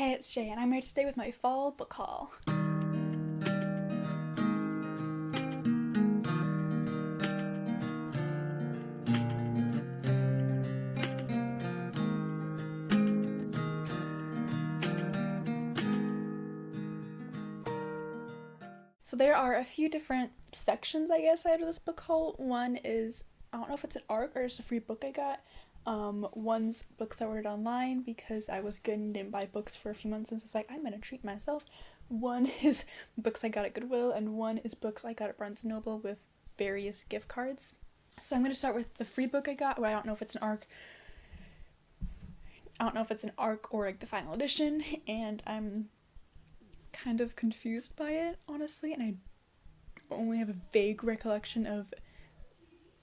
Hey, it's Jay, and I'm here today with my fall book haul. So there are a few different sections, I guess, out of this book haul. One is, I don't know if it's an ARC or just a free book I got. One's books I ordered online because I was good and didn't buy books for a few months, and so it's like, I'm gonna treat myself. One is books I got at Goodwill, and one is books I got at Barnes & Noble with various gift cards. So I'm gonna start with the free book I got, where I don't know if it's an ARC. I don't know if it's an ARC or like the final edition, and I'm kind of confused by it, honestly, and I only have a vague recollection of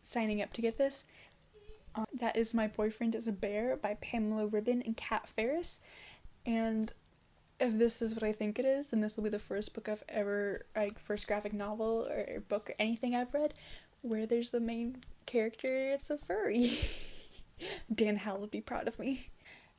signing up to get this. That is My Boyfriend is a Bear by Pamela Ribon and Kat Ferris, and if this is what I think it is, then this will be the first book I've ever, first graphic novel or book or anything I've read where there's the main character, it's a furry. Dan Howell would be proud of me.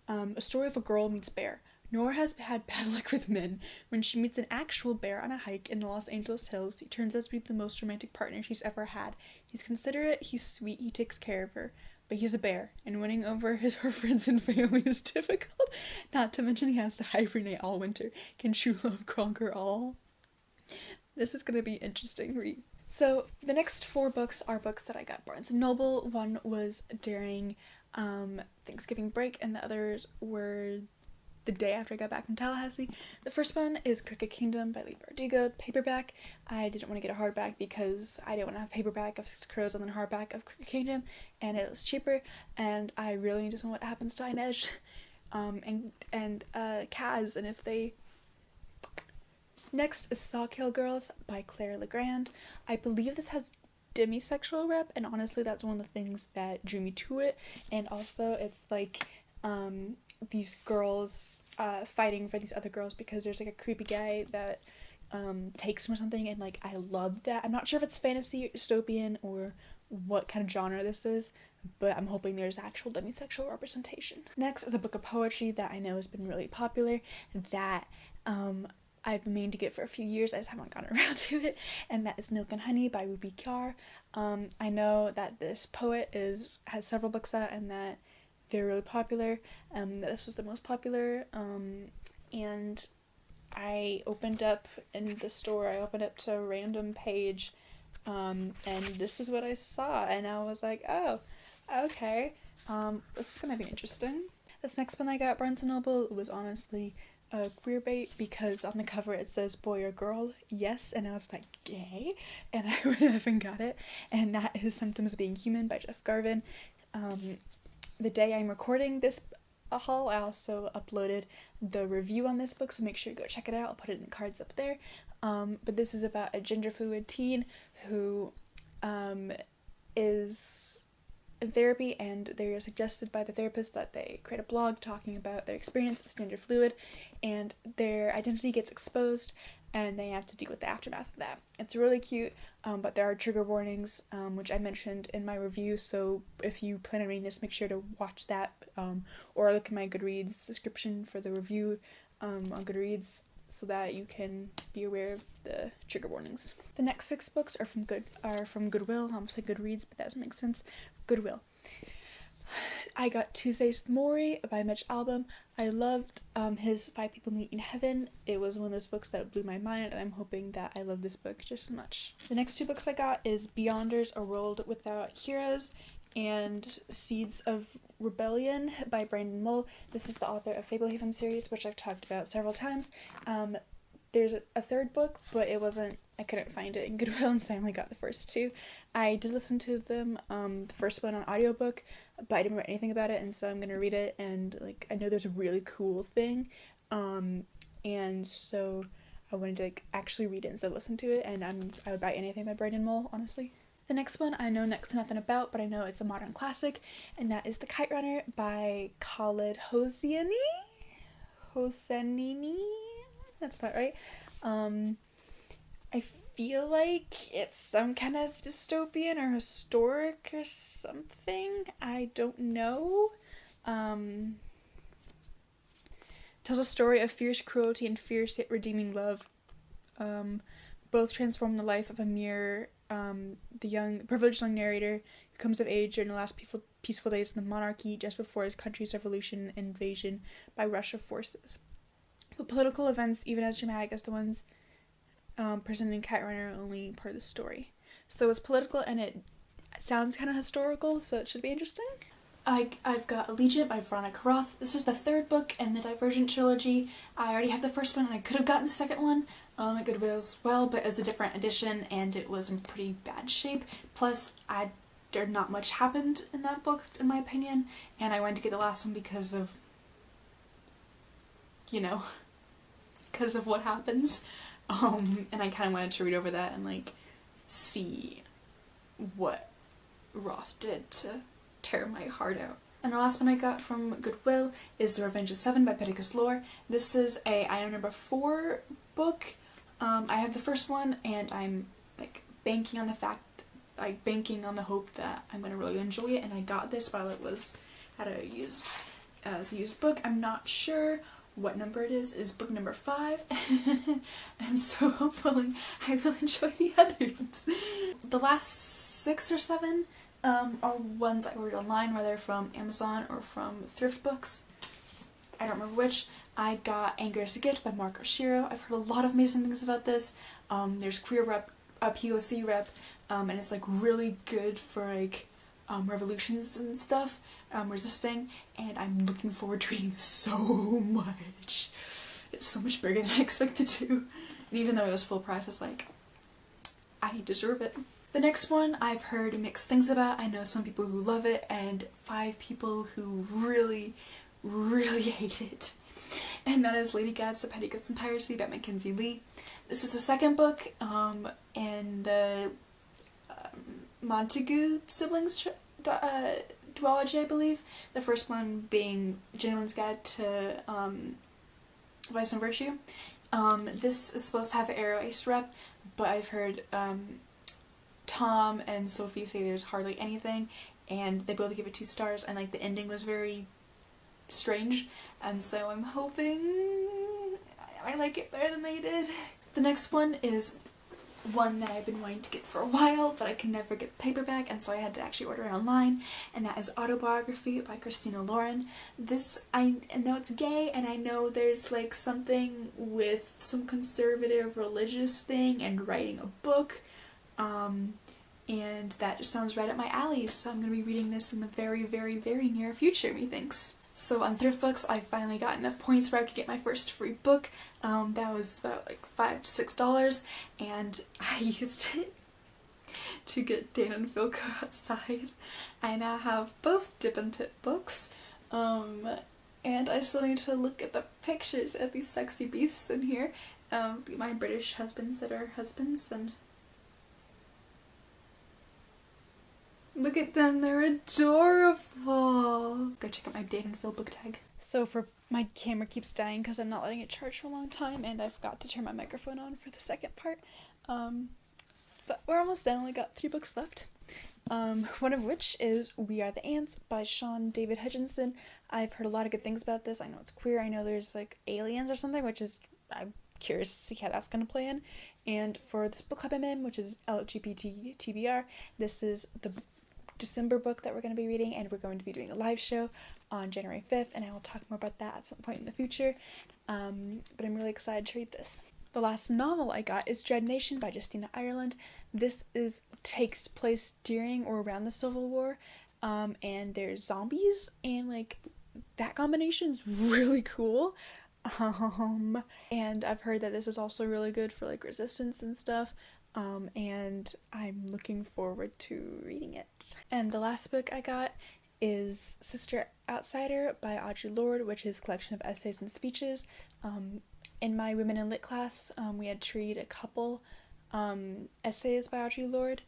A story of a girl meets bear. Nora has had bad luck with men. When she meets an actual bear on a hike in the Los Angeles hills, he turns out to be the most romantic partner she's ever had. He's considerate, he's sweet, he takes care of her. But he's a bear, and winning over her friends and family is difficult. Not to mention he has to hibernate all winter. Can true love conquer all? This is gonna be an interesting read. So the next 4 books are books that I got at Barnes & Noble. One was during Thanksgiving break, and the others were the day after I got back from Tallahassee. The first one is Crooked Kingdom by Lee Bardugo, paperback. I didn't want to get a hardback because I didn't want to have paperback of Six Crows and then hardback of Crooked Kingdom, and it was cheaper, and I really just know what happens to Inez and Kaz, and if they... Next is Sawkill Girls by Claire Legrand. I believe this has demisexual rep, and honestly that's one of the things that drew me to it, and also it's like these girls fighting for these other girls because there's like a creepy guy that takes them or something, and like I love that. I'm not sure if it's fantasy or dystopian or what kind of genre this is, but I'm hoping there's actual demisexual representation. Next is a book of poetry that I know has been really popular that I've been meaning to get for a few years. I just haven't gotten around to it, and that is Milk and Honey by Ruby Kiar. I know that this poet has several books out and that they're really popular. This was the most popular, and I opened up in the store, I opened up to a random page, and this is what I saw, and I was like, oh, okay, this is gonna be interesting. This next one I got at Barnes & Noble was honestly a queer bait because on the cover it says boy or girl, yes, and I was like, gay, and I went up and got it, and that is Symptoms of Being Human by Jeff Garvin. The day I'm recording this haul, I also uploaded the review on this book, so make sure you go check it out. I'll put it in the cards up there. But this is about a gender fluid teen who is in therapy, and they're suggested by the therapist that they create a blog talking about their experience as gender fluid, and their identity gets exposed and they have to deal with the aftermath of that. It's really cute, but there are trigger warnings, which I mentioned in my review, so if you plan on reading this, make sure to watch that, or look at my Goodreads description for the review on Goodreads so that you can be aware of the trigger warnings. The next 6 books are from Goodwill. I almost said Goodreads, but that doesn't make sense. Goodwill. I got Tuesday's Mori by Mitch Albom. I loved his 5 People Meet in Heaven. It was one of those books that blew my mind, and I'm hoping that I love this book just as much. The next 2 books I got is Beyonders, A World Without Heroes, and Seeds of Rebellion by Brandon Mull. This is the author of Fablehaven series, which I've talked about several times. There's a 3rd book, but I couldn't find it in Goodwill, and so I only got the first 2. I did listen to them, the first one on audiobook, but I didn't read anything about it, and so I'm gonna read it, and like I know there's a really cool thing, and so I wanted to actually read it instead of listen to it, and I would buy anything by Brandon Mull, honestly. The next one I know next to nothing about, but I know it's a modern classic, and that is The Kite Runner by Khaled Hosseini? That's not right. I feel like it's some kind of dystopian or historic or something. I don't know. tells a story of fierce cruelty and fierce yet redeeming love. Both transform the life of Amir, the young, privileged young narrator who comes of age during the last peaceful days in the monarchy just before his country's revolution and invasion by Russia forces. But political events, even as dramatic as the ones presented in Cat Runner, are only part of the story. So it's political and it sounds kind of historical, so it should be interesting. I've got Allegiant by Veronica Roth. This is the third book in the Divergent trilogy. I already have the first one and I could have gotten the second one at Goodwill as well, but it's a different edition and it was in pretty bad shape. Plus, there not much happened in that book, in my opinion, and I wanted to get the last one because of, because of what happens. And I kind of wanted to read over that and, like, see what Roth did to tear my heart out. And the last one I got from Goodwill is The Revenge of Seven by Petticus Lore. This is a I Know number 4 book. I have the first one and I'm like banking on the hope that I'm going to really enjoy it, and I got this while it was as a used book. I'm not sure what number it is book number 5 and so hopefully I will enjoy the others. The last 6 or 7 are ones I ordered online, whether from Amazon or from thrift books. I don't remember which. I got Anger is a Gift by Mark Oshiro. I've heard a lot of amazing things about this. There's queer rep, POC rep, and it's like really good for like revolutions and stuff, resisting, and I'm looking forward to reading this so much. It's so much bigger than I expected to. And even though it was full price, I was like, I deserve it. The next one I've heard mixed things about. I know some people who love it and 5 people who really, really hate it. And that is Lady Gads, The Petticoats and Piracy by Mackenzie Lee. This is the second book in the Montague siblings duology, I believe. The first one being Gentleman's Guide to Vice and Virtue. This is supposed to have an Arrow Ace rep, but I've heard Tom and Sophie say there's hardly anything, and they both give it 2 stars, and like the ending was very strange, and so I'm hoping I like it better than they did. The next one is one that I've been wanting to get for a while, but I can never get paperback, and so I had to actually order it online, and that is Autobiography by Christina Lauren. This, I know it's gay, and I know there's like something with some conservative religious thing and writing a book, and that just sounds right up my alley, so I'm going to be reading this in the very, very, very near future, methinks. So on thrift books, I finally got enough points where I could get my first free book. That was about like $5 to $6, and I used it to get Dan and Phil Go Outside. I now have both Dip and Pip books, and I still need to look at the pictures of these sexy beasts in here. My British husbands that are husbands, and look at them, they're adorable. Go check out my Dan and Phil book tag. So my camera keeps dying because I'm not letting it charge for a long time, and I forgot to turn my microphone on for the second part. But we're almost done, only got 3 books left. One of which is We Are the Ants by Sean David Hutchinson. I've heard a lot of good things about this. I know it's queer, I know there's like aliens or something, which is, I'm curious to see how that's going to play in. And for this book club I'm in, which is LGBT TBR, this is the December book that we're going to be reading, and we're going to be doing a live show on January 5th, and I will talk more about that at some point in the future, but I'm really excited to read this. The last novel I got is Dread Nation by Justina Ireland. This takes place during or around the Civil War, and there's zombies, and like that combination's really cool. And I've heard that this is also really good for like resistance and stuff. And I'm looking forward to reading it. And the last book I got is Sister Outsider by Audre Lorde, which is a collection of essays and speeches. In my Women in Lit class, we had to read a couple essays by Audre Lorde,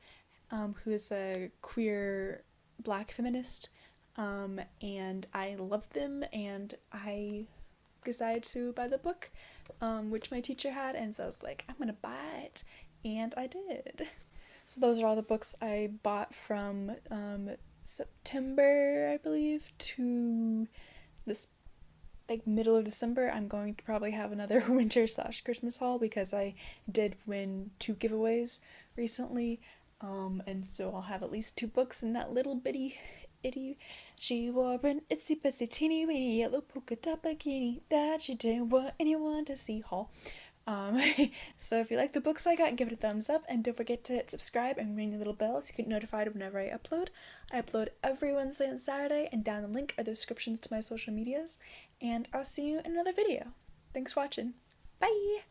who is a queer black feminist, and I loved them, and I decided to buy the book, which my teacher had, and so I was like, I'm gonna buy it. And I did. So those are all the books I bought from September, I believe, to this like middle of December, I'm going to probably have another winter/Christmas haul because I did win 2 giveaways recently. And so I'll have at least 2 books in that little bitty itty. She wore an itsy bitsy teeny weeny yellow polka dot bikini that she didn't want anyone to see haul. Um, so if you like the books I got, give it a thumbs up, and don't forget to hit subscribe and ring the little bell so you get notified whenever I upload. I upload every Wednesday and Saturday, and down the link are the descriptions to my social medias, and I'll see you in another video. Thanks for watching. Bye!